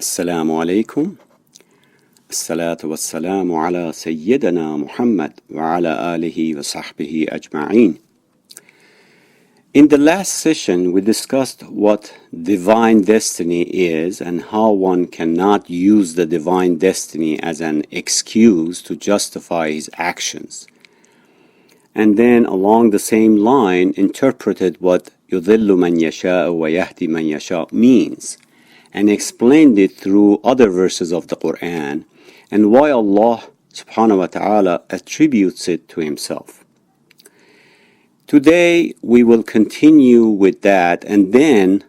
السلام عليكم. الصلاة والسلام على سيدنا محمد وعلى آله وصحبه أجمعين. In the last session, we discussed what divine destiny is and how one cannot use the divine destiny as an excuse to justify his actions. And then along the same line, interpreted what يُضِلُّ مَنْ يَشَاءُ وَيَهْدِي مَنْ يَشَاءُ means, and explained it through other verses of the Quran, and why Allah subhanahu wa ta'ala attributes it to himself. Today we will continue with that and then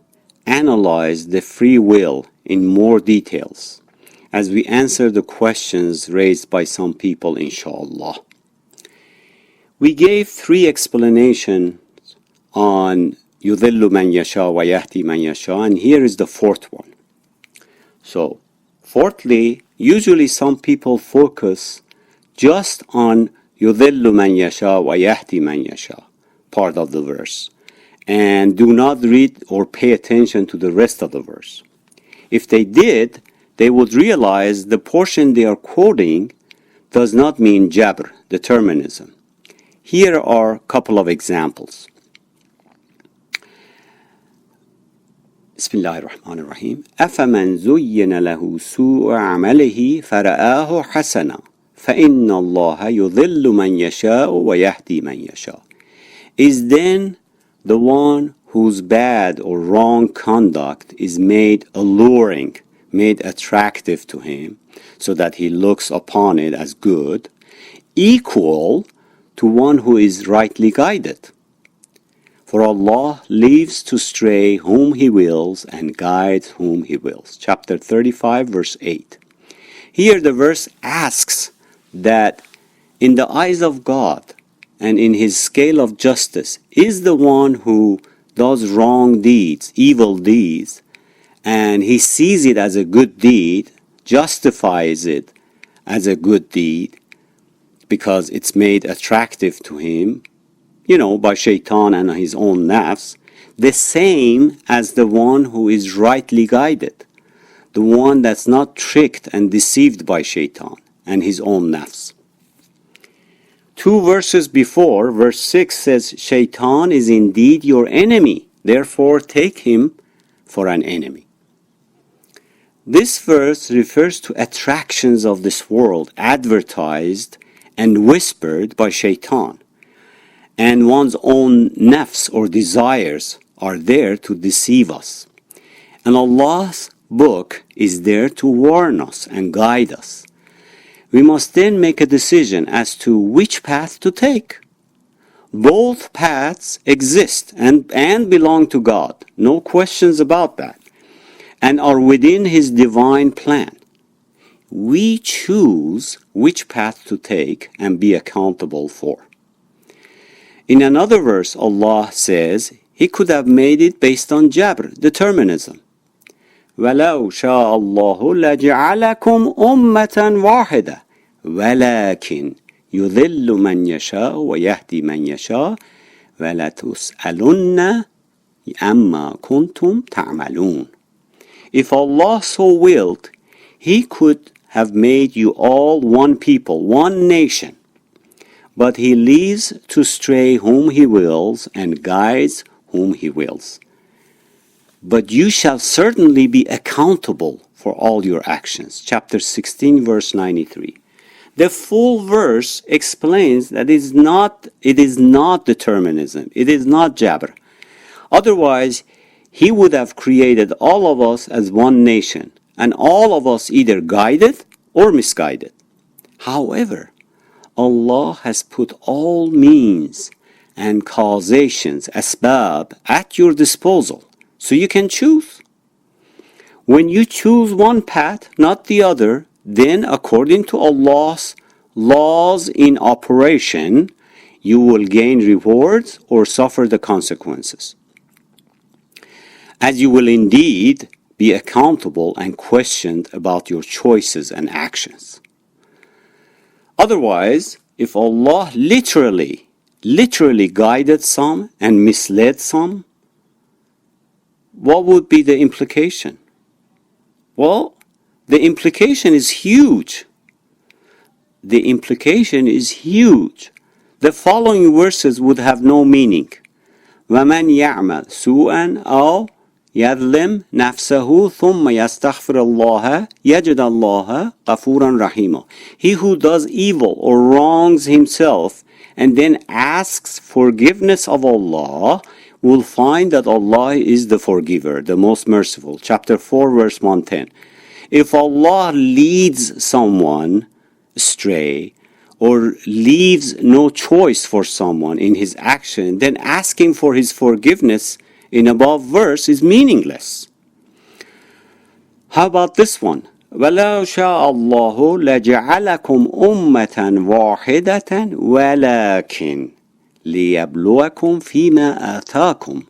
analyze the free will in more details as we answer the questions raised by some people, inshallah. We gave three explanations on يُضِلُّ مَنْ يَشَاءُ وَيَهْدِي مَنْ يَشَاءُ, and here is the fourth one. So, fourthly, usually some people focus just on يُضِلُّ مَنْ يَشَاءُ وَيَهْدِي مَنْ يَشَاءُ, part of the verse, and do not read or pay attention to the rest of the verse. If they did, they would realize the portion they are quoting does not mean jabr, determinism. Here are a couple of examples. بسم الله الرحمن الرحيم. أفمن زين له سوء عمله فرآه حسنا فإن الله يضل من يشاء ويهدي من يشاء. Is then the one whose bad or wrong conduct is made alluring, made attractive to him, so that he looks upon it as good, equal to one who is rightly guided? For Allah leaves to stray whom He wills and guides whom He wills. Chapter 35, verse 8. Here the verse asks that in the eyes of God and in His scale of justice, is the one who does wrong deeds, evil deeds, and he sees it as a good deed, justifies it as a good deed because it's made attractive to him, by shaitan and his own nafs, the same as the one who is rightly guided, the one that's not tricked and deceived by shaitan and his own nafs. Two verses before, verse 6 says, Shaitan is indeed your enemy, therefore take him for an enemy. This verse refers to attractions of this world advertised and whispered by shaitan. And one's own nafs or desires are there to deceive us. And Allah's book is there to warn us and guide us. We must then make a decision as to which path to take. Both paths exist and belong to God, no questions about that, and are within His divine plan. We choose which path to take and be accountable for. In another verse, Allah says He could have made it based on jabr, determinism. وَلَوْ شَاءَ اللَّهُ لَجَعَلَكُمْ أُمَّةً وَاحِدَةً وَلَكِنْ يُضِلُّ مَنْ يَشَاءُ وَيَهْدِي مَنْ يَشَاءُ وَلَتُسْأَلُنَّ عَمَّا كُنْتُمْ تَعْمَلُونَ. If Allah so willed, He could have made you all one people, one nation. But He leaves to stray whom He wills and guides whom He wills. But you shall certainly be accountable for all your actions. Chapter 16, verse 93. The full verse explains that it is not determinism. It is not jabr. Otherwise, He would have created all of us as one nation, and all of us either guided or misguided. However, Allah has put all means and causations, asbab, at your disposal, so you can choose. When you choose one path, not the other, then according to Allah's laws in operation, you will gain rewards or suffer the consequences. As you will indeed be accountable and questioned about your choices and actions. Otherwise, if Allah literally guided some and misled some, what would be the implication? Well, The implication is huge. The implication is huge. The following verses would have no meaning. وَمَنْ يَعْمَلْ سُوءًا أَوْ يَظْلِمْ نَفْسَهُ ثُمَّ يَسْتَغْفِرَ اللَّهَ يَجِدَ اللَّهَ غَفُورًا رَحِيمًا. He who does evil or wrongs himself and then asks forgiveness of Allah will find that Allah is the forgiver, the most merciful. Chapter 4, verse 110. If Allah leads someone astray or leaves no choice for someone in his action, then asking for his forgiveness in above verse is meaningless. How about this one? وَلَوْ شَاءَ اللَّهُ لَجَعَلَكُمْ أُمَّةً وَاحِدَةً وَلَكِنْ لِيَبْلُوَكُمْ فِيمَا آتَاكُمْ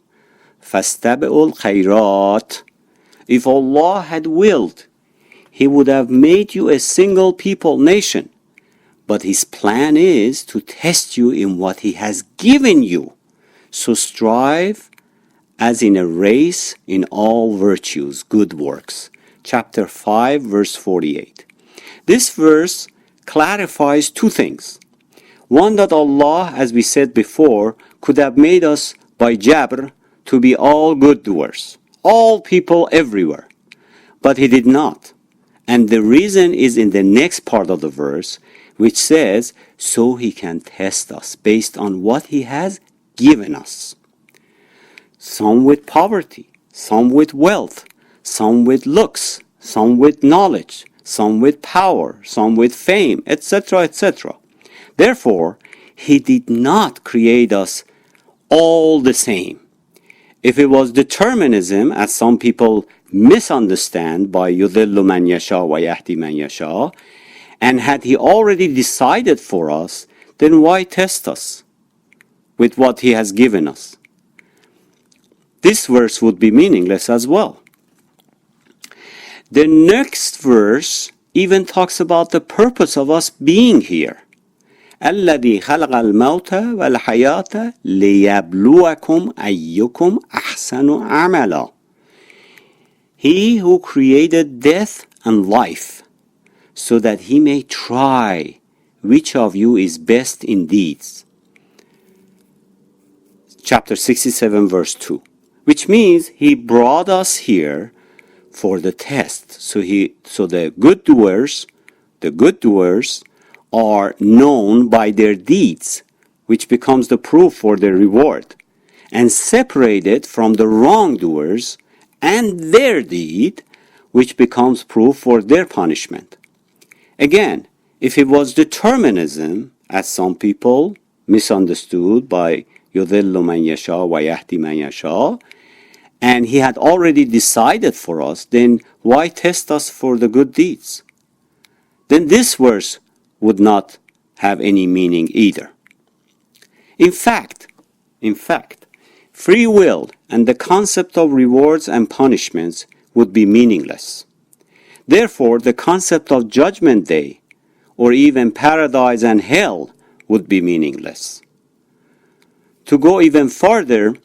فَاسْتَبِقُوا الْخَيْرَاتِ. If Allah had willed, He would have made you a single people nation. But His plan is to test you in what He has given you. So strive as in a race in all virtues, good works. Chapter 5, verse 48. This verse clarifies two things. One, that Allah, as we said before, could have made us by jabr to be all good doers, all people everywhere. But He did not. And the reason is in the next part of the verse, which says, so He can test us based on what He has given us. Some with poverty, some with wealth, some with looks, some with knowledge, some with power, some with fame, etc., etc. Therefore, He did not create us all the same. If it was determinism, as some people misunderstand by يُضِلُّ مَنْ يَشَاءُ وَيَهْدِي مَنْ يَشَاءُ, and had He already decided for us, then why test us with what He has given us? This verse would be meaningless as well. The next verse even talks about the purpose of us being here. الذي خلق الموت والحياة ليبلوكم أيكم أحسن عملا. He who created death and life, so that He may try which of you is best in deeds. Chapter 67, verse 2. Which means He brought us here for the test. So the good doers are known by their deeds, which becomes the proof for their reward, and separated from the wrongdoers and their deed, which becomes proof for their punishment. Again, if it was determinism, as some people misunderstood by يُضِلُّ مَنْ يَشَاءُ وَيَهْدِي مَنْ يَشَاءُ, and He had already decided for us, then why test us for the good deeds? Then this verse would not have any meaning either. In fact, free will and the concept of rewards and punishments would be meaningless. Therefore, the concept of Judgment Day or even paradise and hell would be meaningless. To go even further,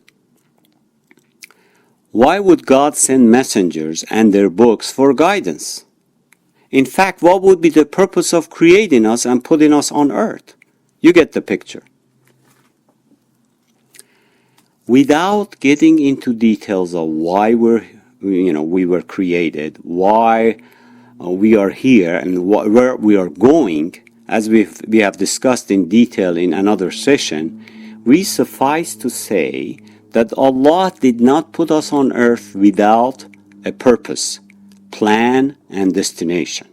why would God send messengers and their books for guidance? In fact, what would be the purpose of creating us and putting us on earth? You get the picture. Without getting into details of why we were created, why we are here, and where we are going, as we have discussed in detail in another session, we suffice to say that Allah did not put us on earth without a purpose, plan, and destination.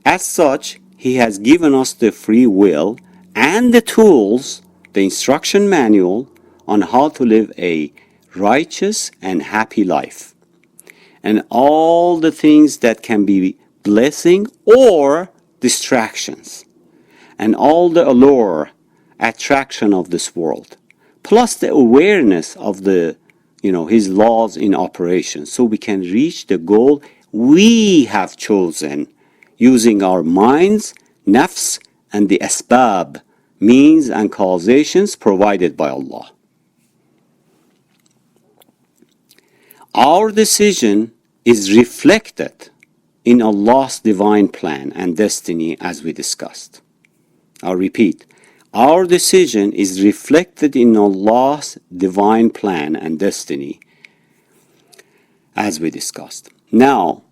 As such, He has given us the free will and the tools, the instruction manual on how to live a righteous and happy life, and all the things that can be blessing or distractions, and all the allure, attraction of this world, plus the awareness of His laws in operation, so we can reach the goal we have chosen using our minds, nafs, and the asbab, means and causations provided by Allah. Our decision is reflected in Allah's divine plan and destiny, as we discussed. I'll repeat. Our decision is reflected in Allah's divine plan and destiny, as we discussed. Now,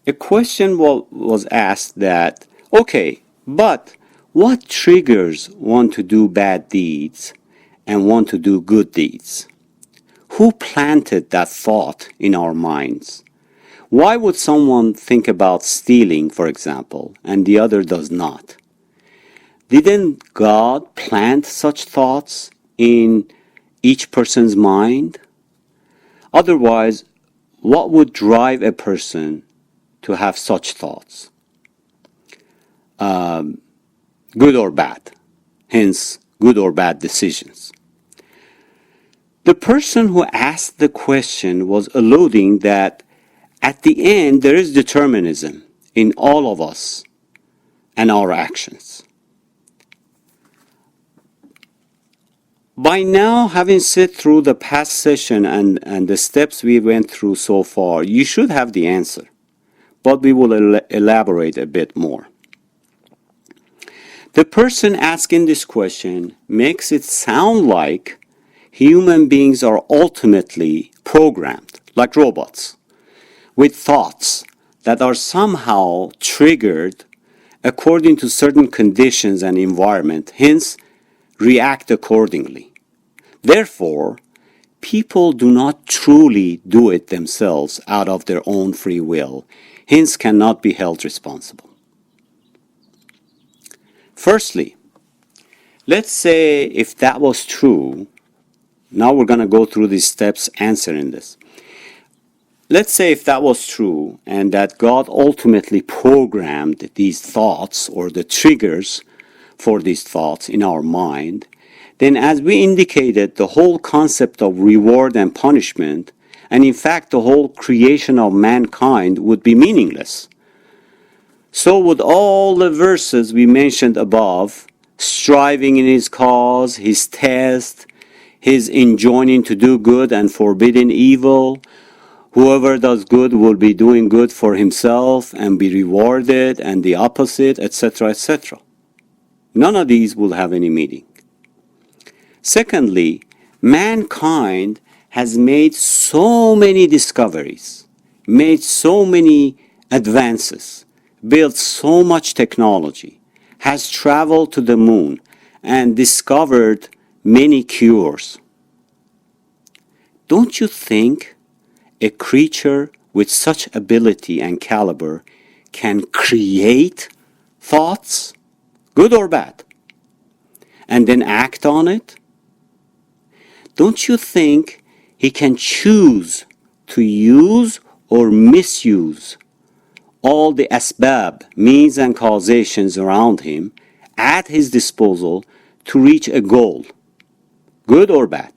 a question was asked that, okay, but what triggers one to do bad deeds and one to do good deeds? Who planted that thought in our minds? Why would someone think about stealing, for example, and the other does not? Didn't God plant such thoughts in each person's mind? Otherwise, what would drive a person to have such thoughts? Good or bad. Hence, good or bad decisions. The person who asked the question was alluding that at the end there is determinism in all of us and our actions. By now, having sit through the past session and the steps we went through so far, you should have the answer, but we will elaborate a bit more. The person asking this question makes it sound like human beings are ultimately programmed, like robots, with thoughts that are somehow triggered according to certain conditions and environment, hence react accordingly. Therefore, people do not truly do it themselves out of their own free will, hence cannot be held responsible. Firstly, let's say if that was true, now we're going to go through these steps answering this. Let's say if that was true and that God ultimately programmed these thoughts or the triggers for these thoughts in our mind, then as we indicated, the whole concept of reward and punishment, and in fact the whole creation of mankind would be meaningless. So would all the verses we mentioned above, striving in his cause, his test, his enjoining to do good and forbidding evil. Whoever does good will be doing good for himself and be rewarded, and the opposite, etc., etc. None of these will have any meaning. Secondly, mankind has made so many discoveries, made so many advances, built so much technology, has traveled to the moon, and discovered many cures. Don't you think a creature with such ability and caliber can create thoughts, good or bad, and then act on it? Don't you think he can choose to use or misuse all the asbab, means and causations around him at his disposal to reach a goal, good or bad?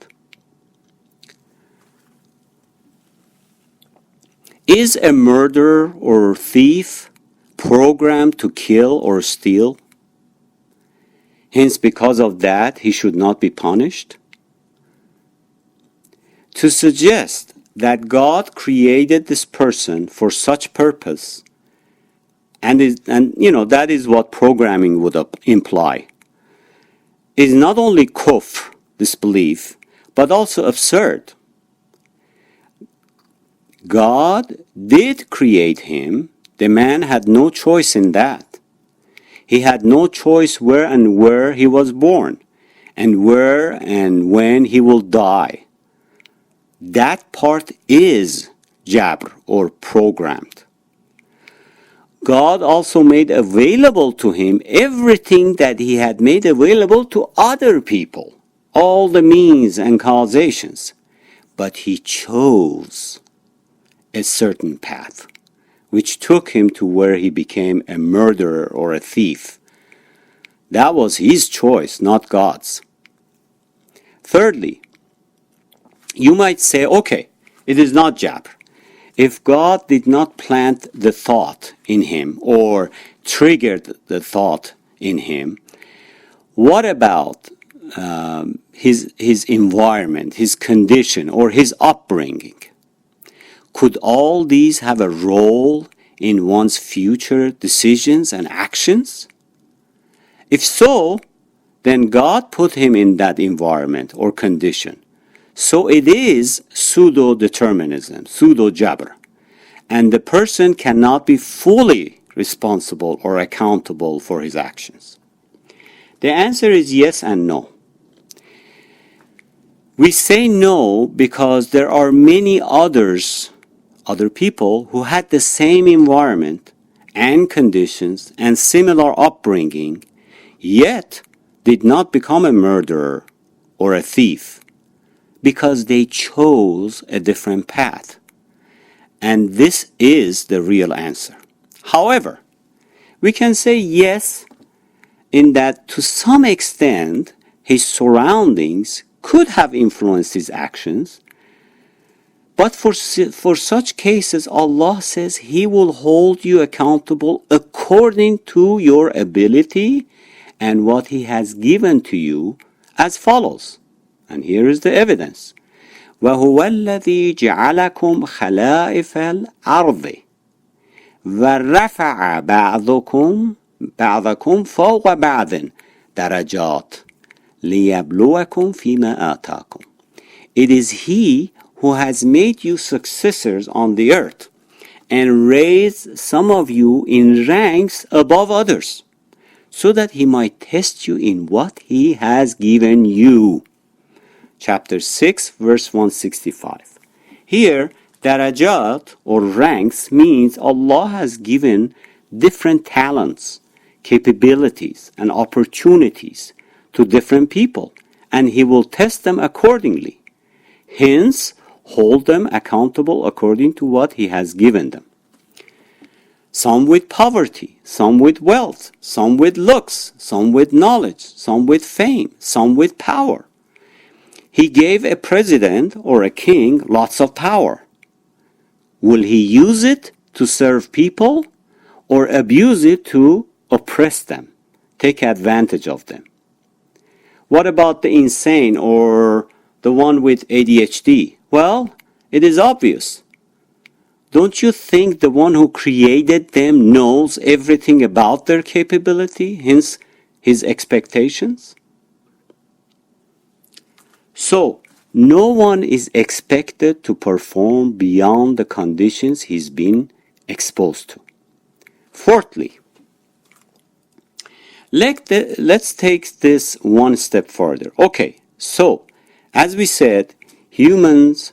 Is a murderer or thief programmed to kill or steal? Hence, because of that, he should not be punished? To suggest that God created this person for such purpose, and that is what programming would imply, is not only kufr, disbelief, but also absurd. God did create him. The man had no choice in that. He had no choice where he was born, and where and when he will die. That part is jabr, or programmed. God also made available to him everything that he had made available to other people, all the means and causations. But he chose a certain path, which took him to where he became a murderer or a thief. That was his choice, not God's. Thirdly, you might say, okay, it is not jabr. If God did not plant the thought in him or triggered the thought in him, what about his environment, his condition, or his upbringing? Could all these have a role in one's future decisions and actions? If so, then God put him in that environment or condition. So it is pseudo-determinism, pseudo-jabr. And the person cannot be fully responsible or accountable for his actions. The answer is yes and no. We say no because there are many other people who had the same environment and conditions and similar upbringing, yet did not become a murderer or a thief because they chose a different path. And this is the real answer. However, we can say yes in that to some extent his surroundings could have influenced his actions, but for such cases Allah says He will hold you accountable according to your ability and what He has given to you as follows. And here is the evidence. وَهُوَ الَّذِي جَعَلَكُمْ خَلَائِفَ الْأَرْضِ وَرَفَعَ بَعْضَكُمْ فَوْقَ بَعْضٍ دَرَجَاتٍ لِيَبْلُوَكُمْ فِيمَا آتَاكُمْ. It is He who has made you successors on the earth and raised some of you in ranks above others, so that He might test you in what He has given you. Chapter 6, verse 165. Here, darajat or ranks means Allah has given different talents, capabilities, and opportunities to different people, and He will test them accordingly. Hence, hold them accountable according to what He has given them. Some with poverty, some with wealth, some with looks, some with knowledge, some with fame, some with power. He gave a president or a king lots of power. Will he use it to serve people or abuse it to oppress them, take advantage of them? What about the insane or the one with ADHD? Well, it is obvious. Don't you think the one who created them knows everything about their capability, hence His expectations? So, no one is expected to perform beyond the conditions he's been exposed to. Fourthly, let's take this one step further. Okay, so, as we said, humans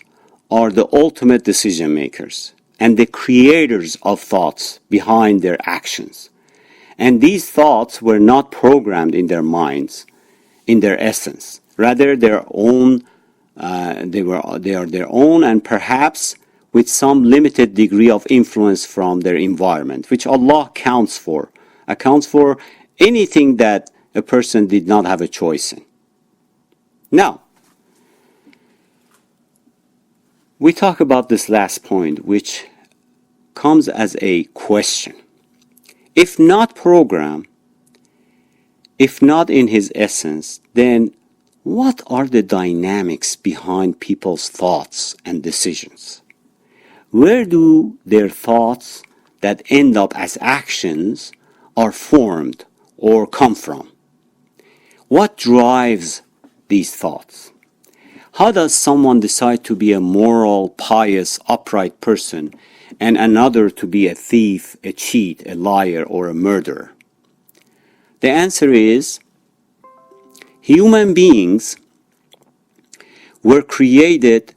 are the ultimate decision makers and the creators of thoughts behind their actions. And these thoughts were not programmed in their minds, in their essence. Rather, they are their own, and perhaps with some limited degree of influence from their environment, which Allah accounts for anything that a person did not have a choice in. Now, we talk about this last point, which comes as a question. If not programmed, if not in his essence, then what are the dynamics behind people's thoughts and decisions? Where do their thoughts that end up as actions are formed or come from? What drives these thoughts? How does someone decide to be a moral, pious, upright person and another to be a thief, a cheat, a liar, or a murderer? The answer is, human beings were created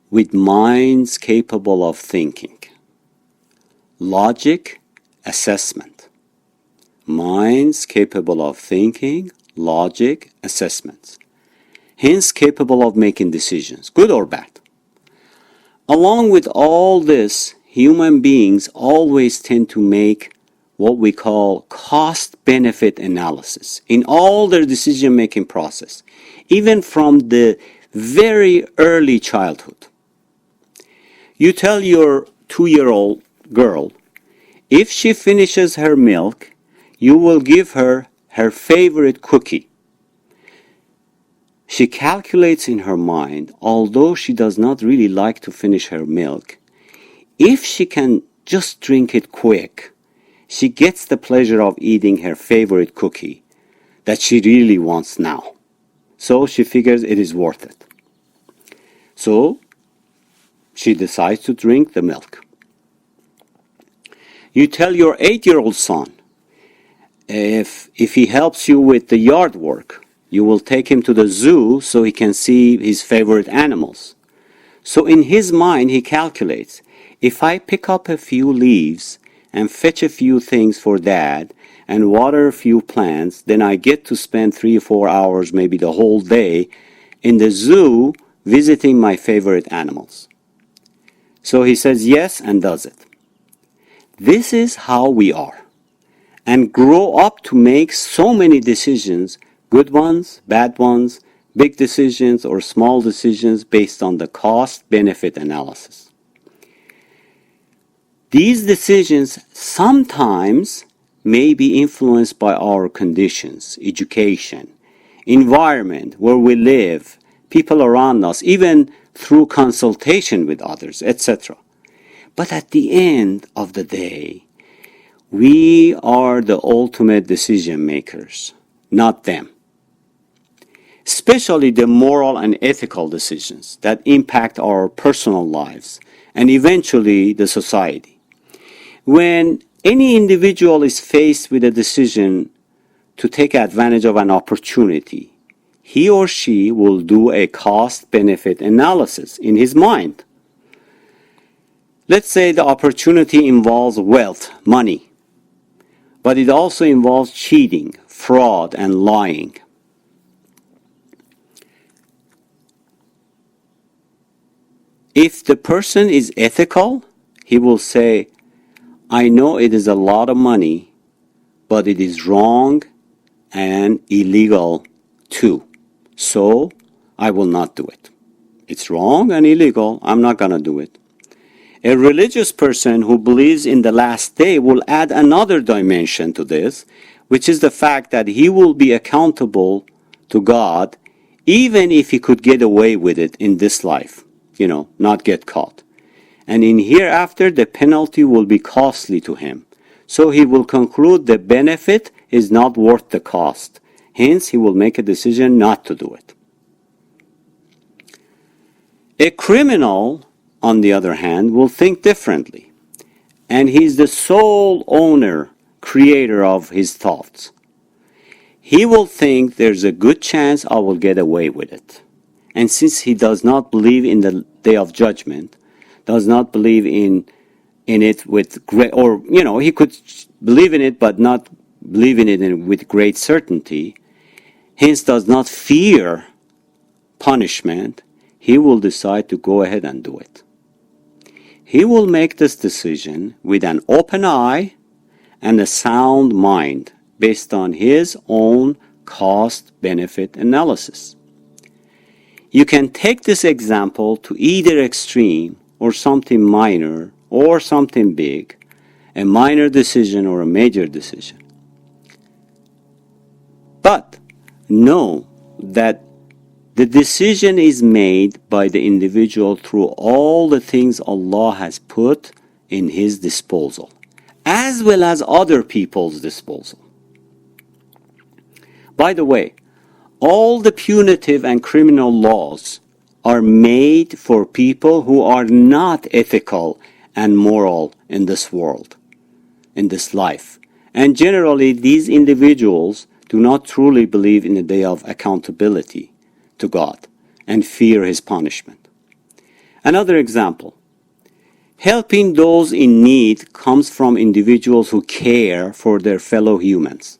with minds capable of thinking. Logic, assessment. Minds capable of thinking, logic, assessments. Hence capable of making decisions, good or bad. Along with all this, human beings always tend to make what we call cost-benefit analysis in all their decision-making process, even from the very early childhood. You tell your 2-year-old girl, if she finishes her milk, you will give her her favorite cookie. She calculates in her mind, although she does not really like to finish her milk, if she can just drink it quick. She gets the pleasure of eating her favorite cookie that she really wants now. So she figures it is worth it. So she decides to drink the milk. You tell your 8-year-old son, if he helps you with the yard work, you will take him to the zoo so he can see his favorite animals. So in his mind, he calculates, if I pick up a few leaves and fetch a few things for Dad and water a few plants, then I get to spend 3 or 4 hours, maybe the whole day, in the zoo visiting my favorite animals. So he says yes and does it. This is how we are, and grow up to make so many decisions, good ones, bad ones, big decisions or small decisions based on the cost-benefit analysis. These decisions sometimes may be influenced by our conditions, education, environment, where we live, people around us, even through consultation with others, etc. But at the end of the day, we are the ultimate decision makers, not them. Especially the moral and ethical decisions that impact our personal lives and eventually the society. When any individual is faced with a decision to take advantage of an opportunity, he or she will do a cost-benefit analysis in his mind. Let's say the opportunity involves wealth, money, but it also involves cheating, fraud, and lying. If the person is ethical, he will say, I know it is a lot of money, but it is wrong and illegal too. So I will not do it. It's wrong and illegal. I'm not going to do it. A religious person who believes in the last day will add another dimension to this, which is the fact that he will be accountable to God even if he could get away with it in this life, not get caught. And in hereafter, the penalty will be costly to him. So he will conclude the benefit is not worth the cost. Hence, he will make a decision not to do it. A criminal, on the other hand, will think differently. And he's the sole owner, creator of his thoughts. He will think there's a good chance I will get away with it. And since he does not believe in the day of judgment, does not believe in it with great, or, he could believe in it but not believe in it with great certainty, hence does not fear punishment, he will decide to go ahead and do it. He will make this decision with an open eye and a sound mind based on his own cost-benefit analysis. You can take this example to either extreme or something minor or something big, a minor decision or a major decision. But know that the decision is made by the individual through all the things Allah has put in his disposal, as well as other people's disposal. By the way, all the punitive and criminal laws are made for people who are not ethical and moral in this world, in this life. And generally, these individuals do not truly believe in the day of accountability to God and fear his punishment. Another example, helping those in need comes from individuals who care for their fellow humans.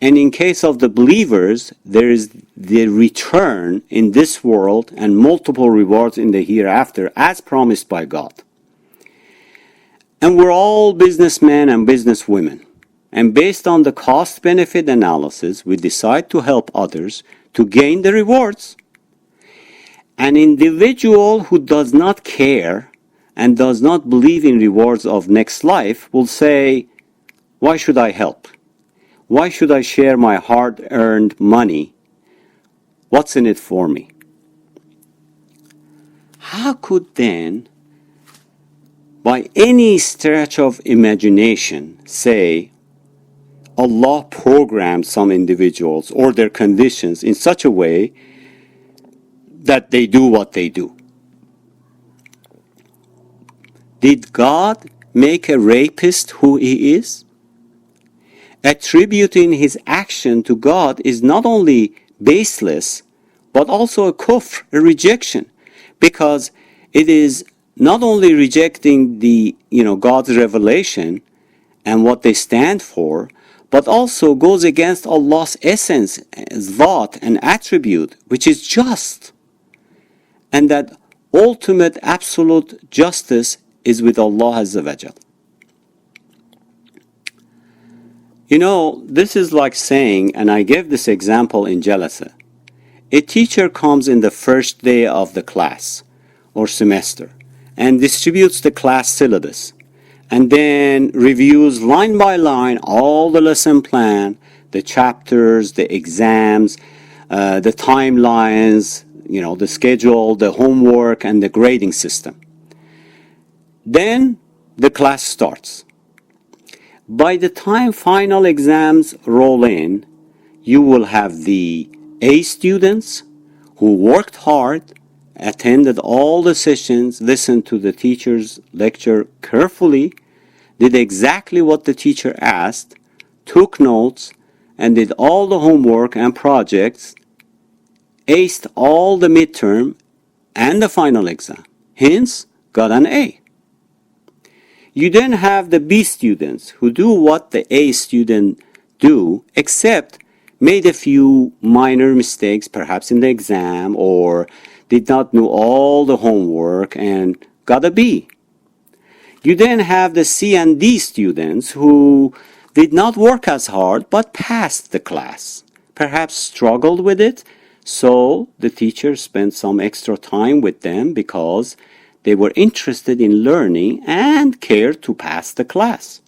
And in case of the believers, there is the return in this world and multiple rewards in the hereafter as promised by God. And we're all businessmen and businesswomen. And based on the cost-benefit analysis, we decide to help others to gain the rewards. An individual who does not care and does not believe in rewards of next life will say, why should I help? Why should I share my hard-earned money? What's in it for me? How could then by any stretch of imagination say Allah programmed some individuals or their conditions in such a way that they do what they do. Did God make a rapist who he is? Attributing his action to God is not only baseless, but also a kufr, a rejection, because it is not only rejecting the God's revelation and what they stand for, but also goes against Allah's essence, zat, and attribute, which is just, and that ultimate absolute justice is with Allah Azza wa Jal. This is like saying, and I gave this example in Jalasa, a teacher comes in the first day of the class or semester and distributes the class syllabus and then reviews line by line all the lesson plan, the chapters, the exams, the timelines, the schedule, the homework, and the grading system. Then the class starts. By the time final exams roll in, you will have the A students who worked hard, attended all the sessions, listened to the teacher's lecture carefully, did exactly what the teacher asked, took notes, and did all the homework and projects, aced all the midterm and the final exam, hence got an A. You then have the B students who do what the A student do, except made a few minor mistakes, perhaps in the exam, or did not know all the homework and got a B. You then have the C and D students who did not work as hard but passed the class, perhaps struggled with it, so the teacher spent some extra time with them because they were interested in learning and cared to pass the class.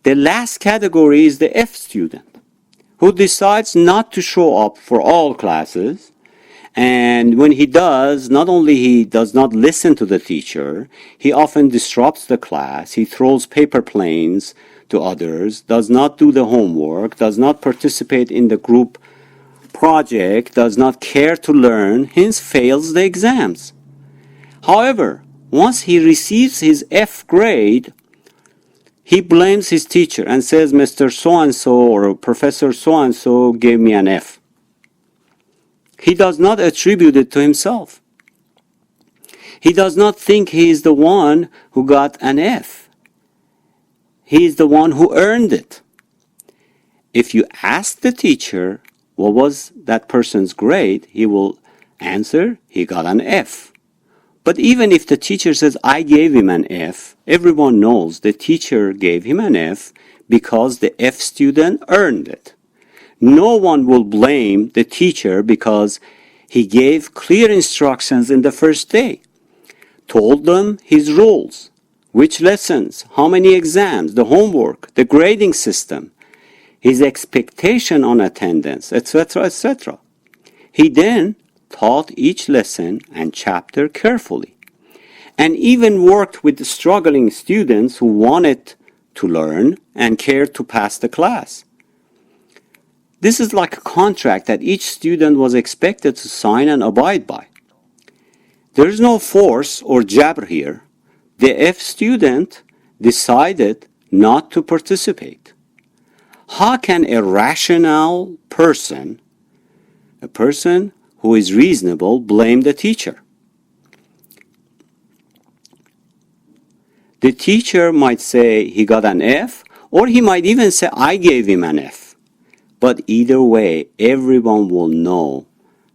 The last category is the F student, who decides not to show up for all classes, and when he does, not only he does not listen to the teacher, he often disrupts the class, he throws paper planes to others, does not do the homework, does not participate in the group project, does not care to learn, hence fails the exams. However, once he receives his F grade, he blames his teacher and says, Mr. So-and-so or Professor so-and-so gave me an F. He does not attribute it to himself. He does not think he is the one who got an F. He is the one who earned it. If you ask the teacher what was that person's grade, he will answer, he got an F. But even if the teacher says, I gave him an F, everyone knows the teacher gave him an F because the F student earned it. No one will blame the teacher because he gave clear instructions in the first day, told them his rules, which lessons, how many exams, the homework, the grading system, his expectation on attendance, etc., etc. He then taught each lesson and chapter carefully, and even worked with the struggling students who wanted to learn and cared to pass the class. This is like a contract that each student was expected to sign and abide by. There is no force or jabr here. The F student decided not to participate. How can a rational person, a person who is reasonable, blame the teacher? The teacher might say he got an F, or he might even say I gave him an F. But either way, everyone will know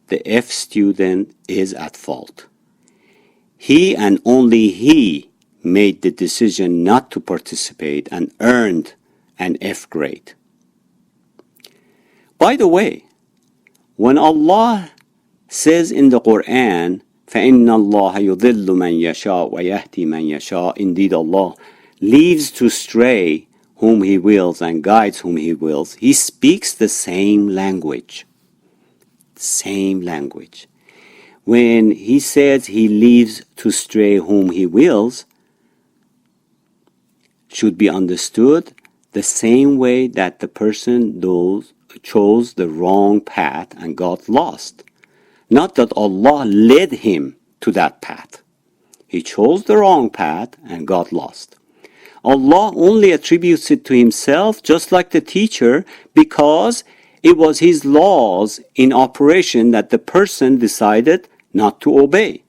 the F student is at fault. He and only he made the decision not to participate and earned an F grade. By the way, when Allah says in the Quran, فَإِنَّ اللَّهَ يُضِلُّ مَنْ يَشَاءُ وَيَهْدِي مَنْ يَشَاءُ, indeed Allah leaves to stray whom He wills and guides whom He wills. He speaks the same language. Same language. When He says He leaves to stray whom He wills, should be understood the same way that the person chose the wrong path and got lost. Not that Allah led him to that path. He chose the wrong path and got lost. Allah only attributes it to himself, just like the teacher, because it was his laws in operation that the person decided not to obey.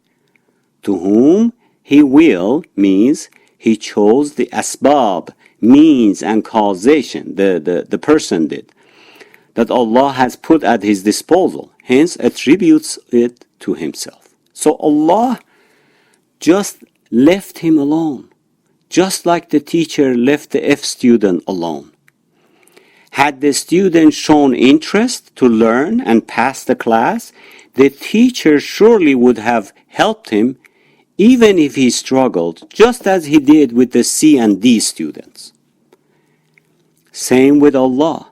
To whom he will means he chose the asbab, means and causation, the person did, that Allah has put at his disposal, hence attributes it to himself. So Allah just left him alone, just like the teacher left the F student alone. Had the student shown interest to learn and pass the class, the teacher surely would have helped him even if he struggled, just as he did with the C and D students. Same with Allah,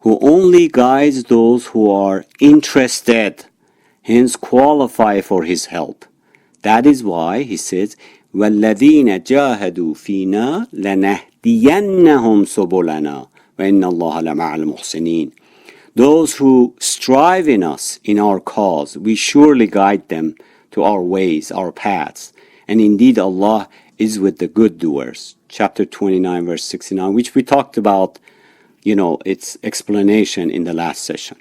who only guides those who are interested, hence qualify for his help. That is why he says, وَالَّذِينَ جَاهَدُوا فِينَا لَنَهْدِيَنَّهُمْ سُبُلَنَا وَإِنَّ اللَّهَ لَمَعَ الْمُحْسِنِينَ. Those who strive in us, in our cause, we surely guide them to our ways, our paths. And indeed Allah is with the good doers. Chapter 29, verse 69, which we talked about, its explanation in the last session.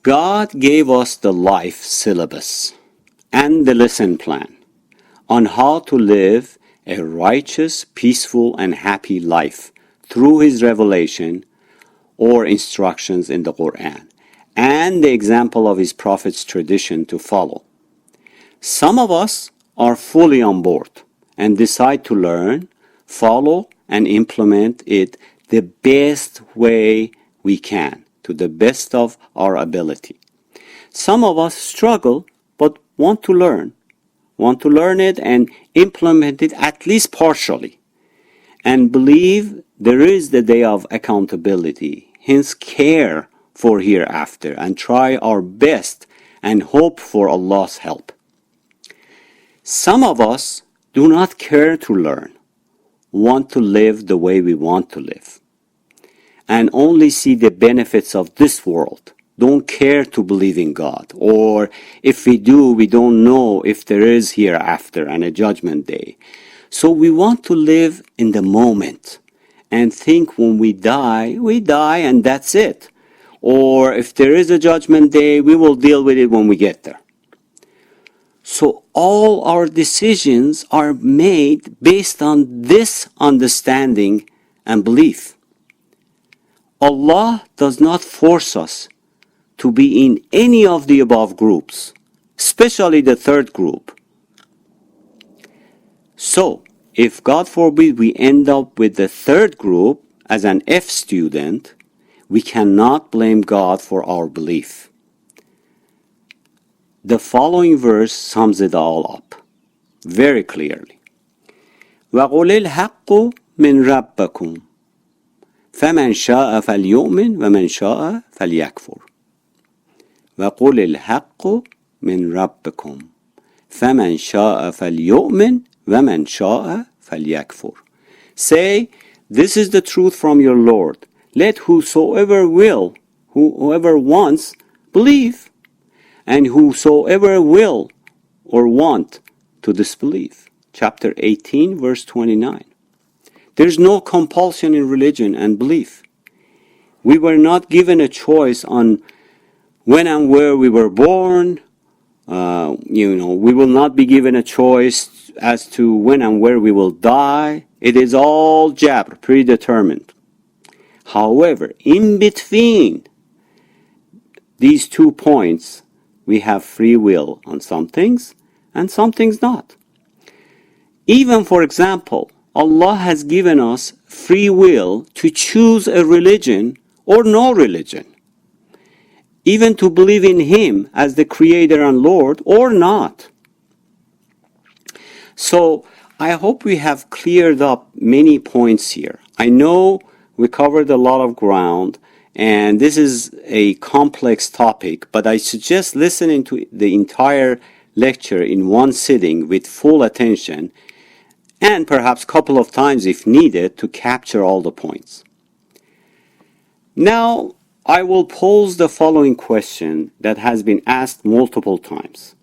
God gave us the life syllabus and the lesson plan on how to live a righteous, peaceful, and happy life through his revelation or instructions in the Quran, and the example of his prophet's tradition to follow. Some of us are fully on board and decide to learn, follow, and implement it the best way we can, to the best of our ability. Some of us struggle but want to learn it and implement it at least partially, and believe there is the day of accountability, hence care for hereafter, and try our best and hope for Allah's help. Some of us do not care to learn, want to live the way we want to live, and only see the benefits of this world, don't care to believe in God, or if we do, we don't know if there is hereafter and a judgment day. So we want to live in the moment and think when we die and that's it. Or if there is a judgment day, we will deal with it when we get there. So all our decisions are made based on this understanding and belief. Allah does not force us to be in any of the above groups, especially the third group. So, if God forbid we end up with the third group as an F student, we cannot blame God for our belief. The following verse sums it all up very clearly. وَقُلِ الْحَقُّ مِنْ رَبَّكُمْ فَمَنْ شَاءَ فَلْيُؤْمِنْ وَمَنْ شَاءَ فَلْيَكْفُرْ وَقُلِ الْحَقُّ مِنْ رَبِّكُمْ فَمَنْ شَاءَ فَلْيُؤْمِنْ وَمَنْ شَاءَ فَلْيَكْفُرْ. Say, this is the truth from your Lord. Let whosoever will, whoever wants, believe, and whosoever will or want to disbelieve. Chapter 18, verse 29. There's no compulsion in religion and belief. We were not given a choice on when and where we were born. We will not be given a choice as to when and where we will die. It is all jabr, predetermined. However, in between these 2 points, we have free will on some things and some things not. Even, for example, Allah has given us free will to choose a religion or no religion, even to believe in Him as the Creator and Lord or not. So I hope we have cleared up many points here. I know we covered a lot of ground, and this is a complex topic, but I suggest listening to the entire lecture in one sitting with full attention and perhaps a couple of times if needed to capture all the points. Now, I will pose the following question that has been asked multiple times,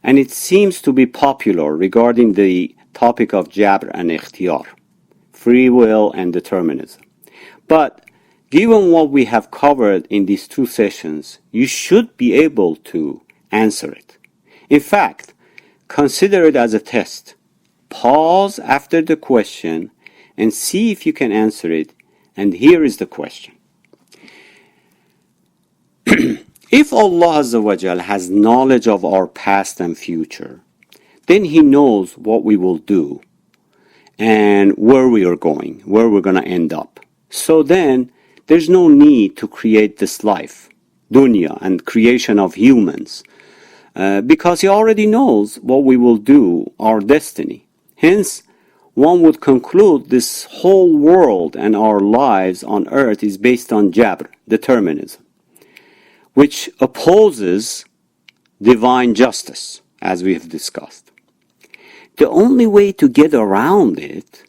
and it seems to be popular regarding the topic of Jabr and Ikhtiyar, free will and determinism. But given what we have covered in these two sessions, you should be able to answer it. In fact, consider it as a test. Pause after the question and see if you can answer it, and here is the question. If Allah Azza wa Jal has knowledge of our past and future, then He knows what we will do and where we are going, where we're going to end up. So then, there's no need to create this life, dunya, and creation of humans, because He already knows what we will do, our destiny. Hence, one would conclude this whole world and our lives on earth is based on Jabr, determinism, which opposes divine justice, as we have discussed. The only way to get around it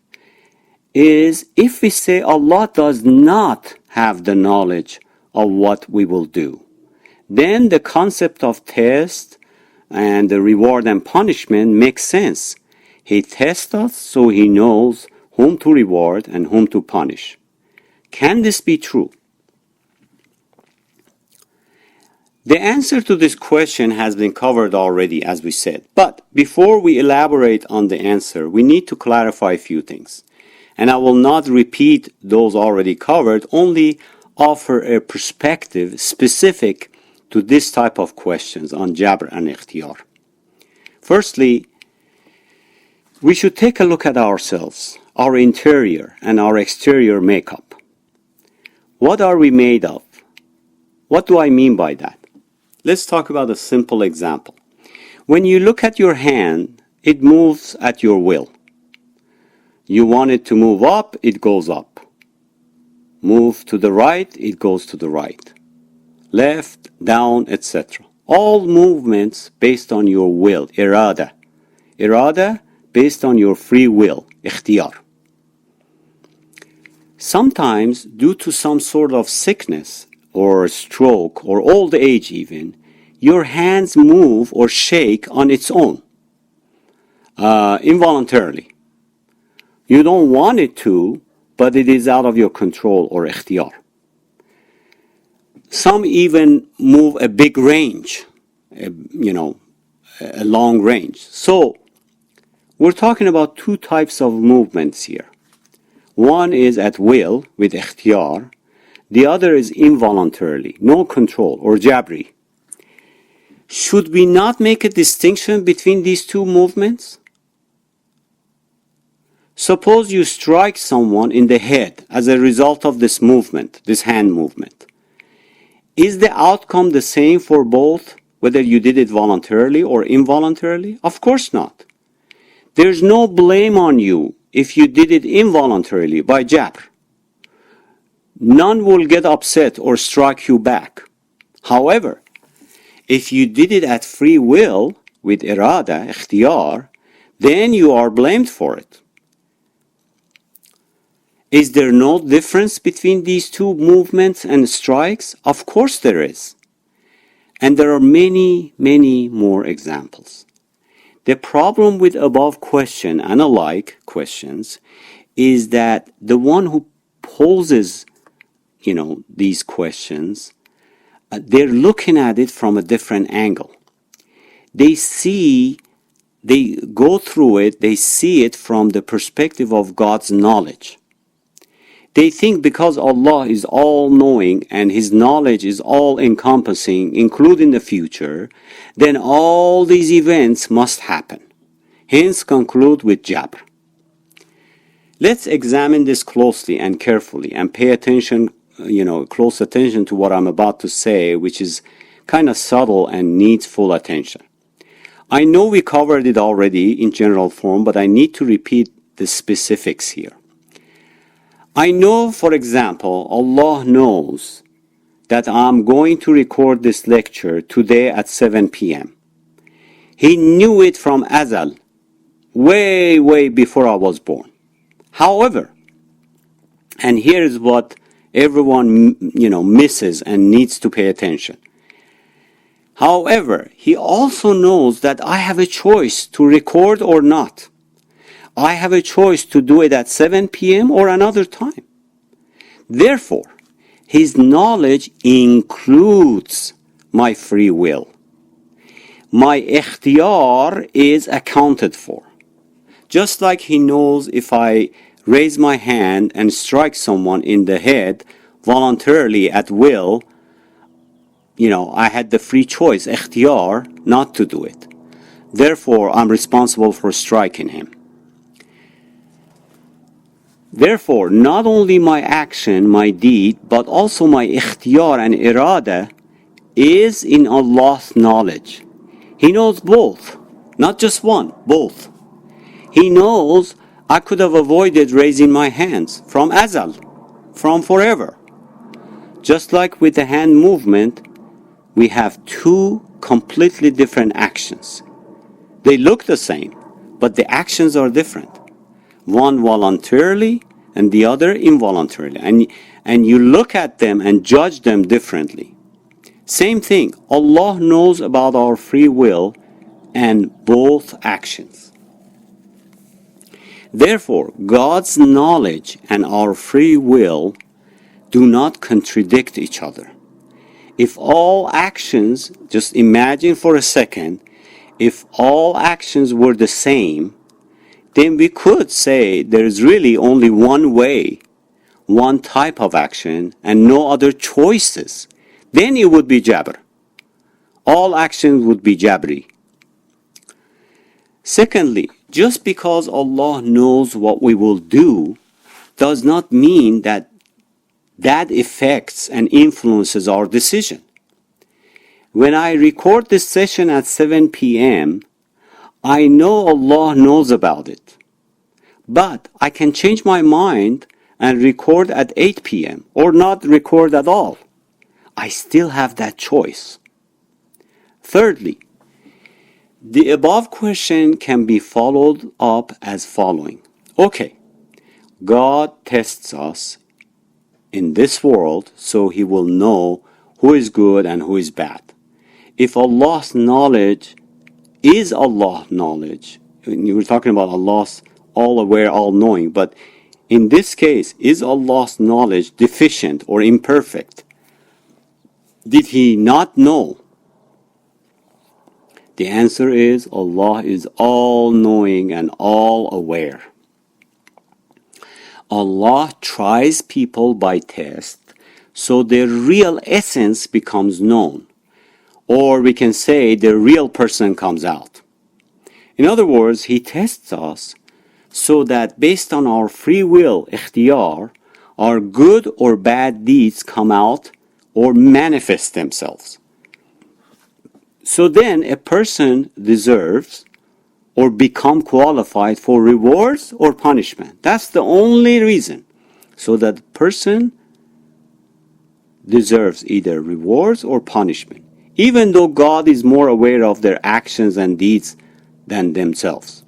is if we say Allah does not have the knowledge of what we will do. Then the concept of test and the reward and punishment makes sense. He tests us so He knows whom to reward and whom to punish. Can this be true? The answer to this question has been covered already, as we said. But before we elaborate on the answer, we need to clarify a few things. And I will not repeat those already covered, only offer a perspective specific to this type of questions on Jabr and Ikhtiyar. Firstly, we should take a look at ourselves, our interior and our exterior makeup. What are we made of? What do I mean by that? Let's talk about a simple example. When you look at your hand, it moves at your will. You want it to move up, it goes up. Move to the right, it goes to the right. Left, down, etc. All movements based on your will, irada. Irada based on your free will, ikhtiyar. Sometimes, due to some sort of sickness, or stroke, or old age even, your hands move or shake on its own, involuntarily. You don't want it to, but it is out of your control or ikhtiyar. Some even move a big range, a long range. So, we're talking about two types of movements here. One is at will, with ikhtiyar. The other is involuntarily, no control, or jabri. Should we not make a distinction between these two movements? Suppose you strike someone in the head as a result of this movement, this hand movement. Is the outcome the same for both, whether you did it voluntarily or involuntarily? Of course not. There's no blame on you if you did it involuntarily by jabr. None will get upset or strike you back. However, if you did it at free will, with irada, ikhtiyar, then you are blamed for it. Is there no difference between these two movements and strikes? Of course there is. And there are many, many more examples. The problem with above question and alike questions is that the one who poses these questions, they're looking at it from a different angle. They go through it, they see it from the perspective of God's knowledge. They think because Allah is all-knowing and His knowledge is all-encompassing, including the future, then all these events must happen. Hence conclude with Jabr. Let's examine this closely and carefully and pay attention, close attention to what I'm about to say, which is kind of subtle and needs full attention. I know we covered it already in general form, but I need to repeat the specifics here. I know, for example, Allah knows that I'm going to record this lecture today at 7 p.m. He knew it from Azal, way before I was born. However, and here is what everyone, misses and needs to pay attention. However, he also knows that I have a choice to record or not. I have a choice to do it at 7 p.m. or another time. Therefore, his knowledge includes my free will. My ikhtiyar is accounted for. Just like he knows if I raise my hand and strike someone in the head voluntarily at will, I had the free choice, ikhtiyar, not to do it. Therefore, I'm responsible for striking him. Therefore, not only my action, my deed, but also my ikhtiyar and irada is in Allah's knowledge. He knows both, not just one, both. He knows I could have avoided raising my hands from azal, from forever. Just like with the hand movement, we have two completely different actions. They look the same, but the actions are different. One voluntarily and the other involuntarily. And you look at them and judge them differently. Same thing, Allah knows about our free will and both actions. Therefore, God's knowledge and our free will do not contradict each other. If all actions, just imagine for a second, if all actions were the same, then we could say there is really only one way, one type of action, and no other choices. Then it would be jabr. All actions would be jabri. Secondly, just because Allah knows what we will do does not mean that affects and influences our decision. When I record this session at 7 p.m., I know Allah knows about it. But I can change my mind and record at 8 p.m. or not record at all. I still have that choice. Thirdly, the above question can be followed up as following. Okay, God tests us in this world so He will know who is good and who is bad. If Allah's knowledge is Allah's knowledge, you were talking about Allah's all-aware, all-knowing, but in this case, is Allah's knowledge deficient or imperfect? Did He not know? The answer is Allah is all-knowing and all-aware. Allah tries people by test so their real essence becomes known. Or we can say the real person comes out. In other words, He tests us so that based on our free will, ikhtiyar, our good or bad deeds come out or manifest themselves. So then a person deserves or become qualified for rewards or punishment. That's the only reason. So that the person deserves either rewards or punishment, even though God is more aware of their actions and deeds than themselves.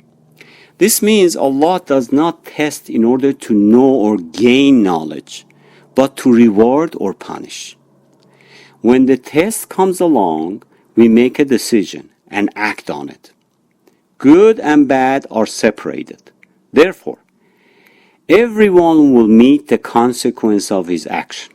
This means Allah does not test in order to know or gain knowledge, but to reward or punish. When the test comes along, we make a decision and act on it. Good and bad are separated. Therefore, everyone will meet the consequence of his action.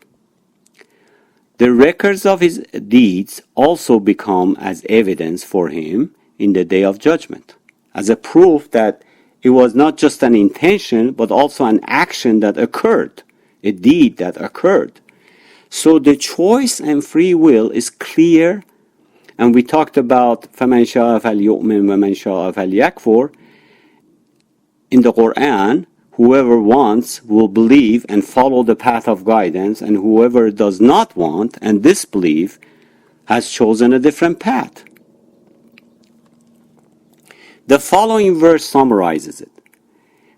The records of his deeds also become as evidence for him in the day of judgment, as a proof that it was not just an intention, but also an action that occurred, a deed that occurred. So the choice and free will is clear, and we talked about فَمَنْ شَاءَ فَلْيُؤْمِنْ وَمَنْ شَاءَ فَلْيَكْفُرْ. In the Quran, whoever wants will believe and follow the path of guidance, and whoever does not want and disbelieve has chosen a different path. The following verse summarizes it.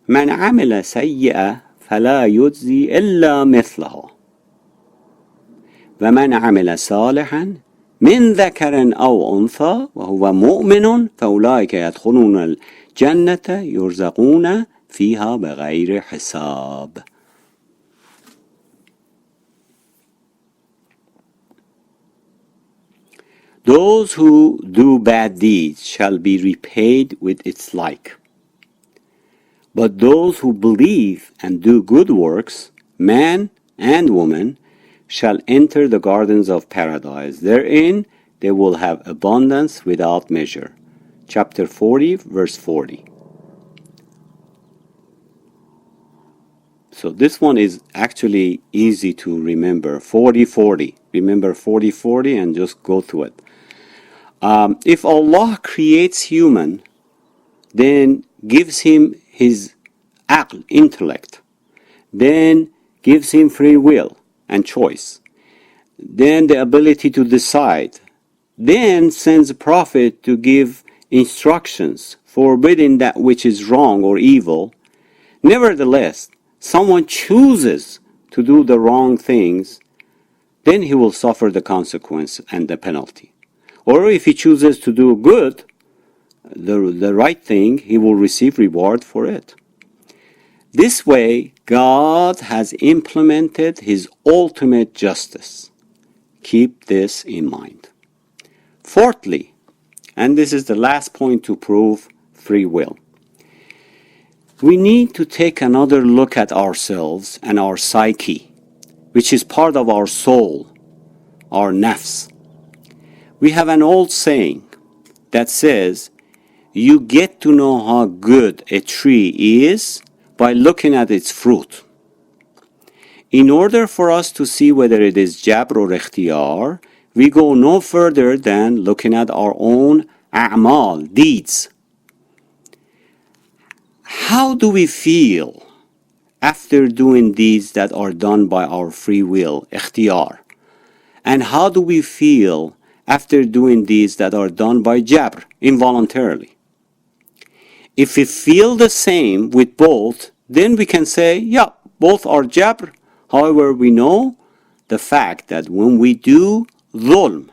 مَنْ عَمِلَ سَيِّئَةً فَلَا يُجْزِي إِلَّا مِثْلَهَا وَمَنْ عَمِلَ صَالِحًا مِنْ ذَكَرٍ أَوْ أُنْثَى وَهُوَ مُؤْمِنٌ فَأُولَٰئِكَ يَدْخُلُونَ الجنة يرزقون فيها بغير حساب. Those who do bad deeds shall be repaid with its like. But those who believe and do good works, man and woman, shall enter the gardens of paradise. Therein they will have abundance without measure. Chapter 40, verse 40. So this one is actually easy to remember. 40-40. Remember 40-40 and just go through it. If Allah creates human, then gives him his aql, intellect, then gives him free will and choice, then the ability to decide, then sends a prophet to give instructions forbidding that which is wrong or evil. Nevertheless, someone chooses to do the wrong things, then he will suffer the consequence and the penalty. Or if he chooses to do good, the right thing, he will receive reward for it. This way, God has implemented his ultimate justice. Keep this in mind. Fourthly, and this is the last point to prove free will, we need to take another look at ourselves and our psyche, which is part of our soul, our nafs. We have an old saying that says, you get to know how good a tree is by looking at its fruit. In order for us to see whether it is jabr or ikhtiyar, we go no further than looking at our own a'mal, deeds. How do we feel after doing deeds that are done by our free will, ikhtiyar? And how do we feel after doing deeds that are done by jabr, involuntarily? If we feel the same with both, then we can say, yeah, both are jabr. However, we know the fact that when we do dhulm,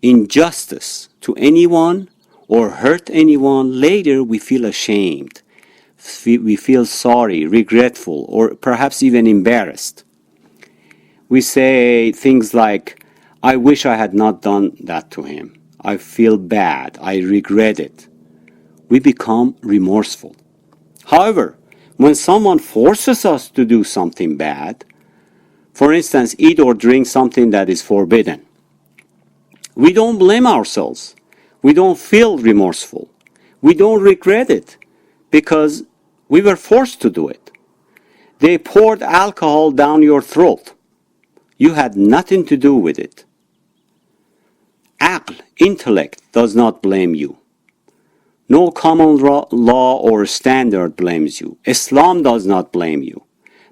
injustice to anyone or hurt anyone, later we feel ashamed. We feel sorry, regretful, or perhaps even embarrassed. We say things like, I wish I had not done that to him. I feel bad. I regret it. We become remorseful. However, when someone forces us to do something bad, for instance, eat or drink something that is forbidden, we don't blame ourselves. We don't feel remorseful. We don't regret it because we were forced to do it. They poured alcohol down your throat. You had nothing to do with it. Aql, intellect, does not blame you. No common law or standard blames you. Islam does not blame you.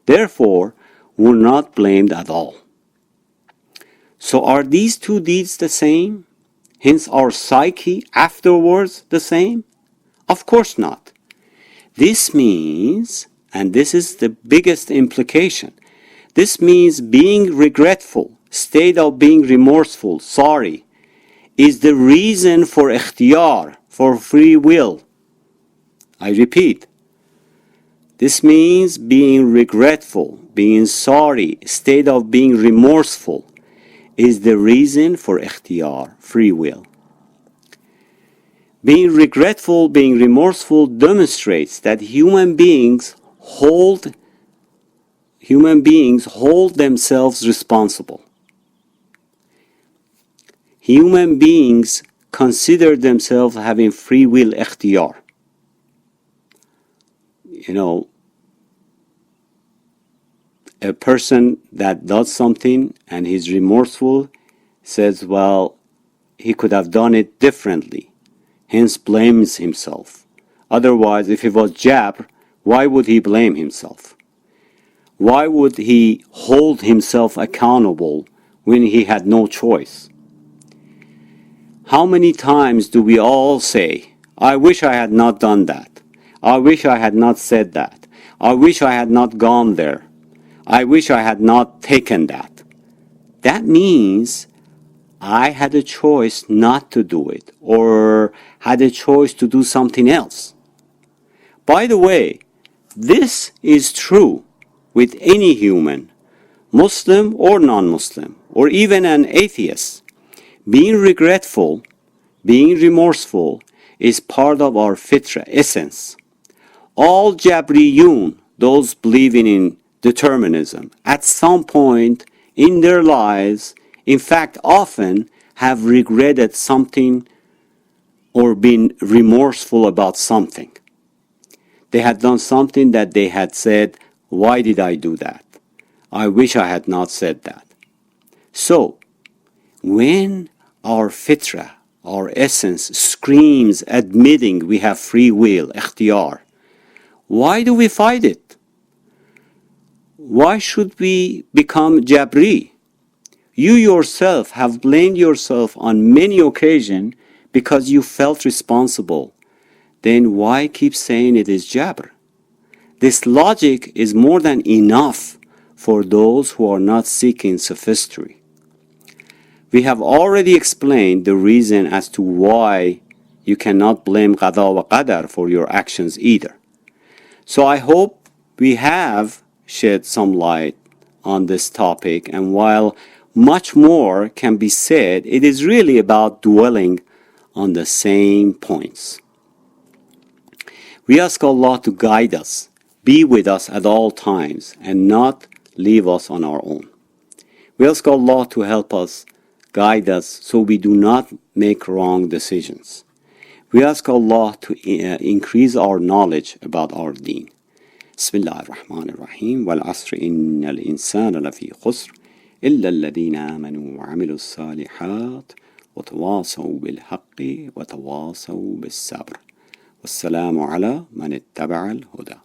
Therefore, we're not blamed at all. So are these two deeds the same? Hence our psyche afterwards the same? Of course not. This means, and this is the biggest implication, this means being regretful, state of being remorseful, sorry, is the reason for ikhtiyar, for free will. I repeat, this means being regretful, being sorry, state of being remorseful is the reason for ikhtiyar, free will. Being regretful, being remorseful demonstrates that human beings hold themselves responsible. Human beings consider themselves having free will, ikhtiyar. You know, a person that does something and he's remorseful says, well, he could have done it differently, hence blames himself. Otherwise, if it was jabr, why would he blame himself? Why would he hold himself accountable when he had no choice? How many times do we all say, I wish I had not done that. I wish I had not said that. I wish I had not gone there. I wish I had not taken that. That means I had a choice not to do it or had a choice to do something else. By the way, this is true with any human, Muslim or non-Muslim, or even an atheist. Being regretful, being remorseful is part of our fitra, essence. All Jabriyun, those believing in determinism, at some point in their lives, in fact often, have regretted something or been remorseful about something. They had done something that they had said, why did I do that? I wish I had not said that. So, when our fitra, our essence, screams admitting we have free will, ikhtiyar, why do we fight it? Why should we become Jabri? You yourself have blamed yourself on many occasions because you felt responsible. Then why keep saying it is Jabr? This logic is more than enough for those who are not seeking sophistry. We have already explained the reason as to why you cannot blame qada wa qadar for your actions either. So I hope we have shed some light on this topic, and while much more can be said, it is really about dwelling on the same points. We ask Allah to guide us, be with us at all times, and not leave us on our own. We ask Allah to help us, guide us, so we do not make wrong decisions. We ask Allah to increase our knowledge about our deen. Bismillah ar-Rahman ar-Rahim. Wal asr innal insana lafi khusr illa alladhina amanu wa amilu salihat wa tawasaw bil haqqi wa tawasaw bis sabr. Wassalamu ala man ittaba'a al-huda.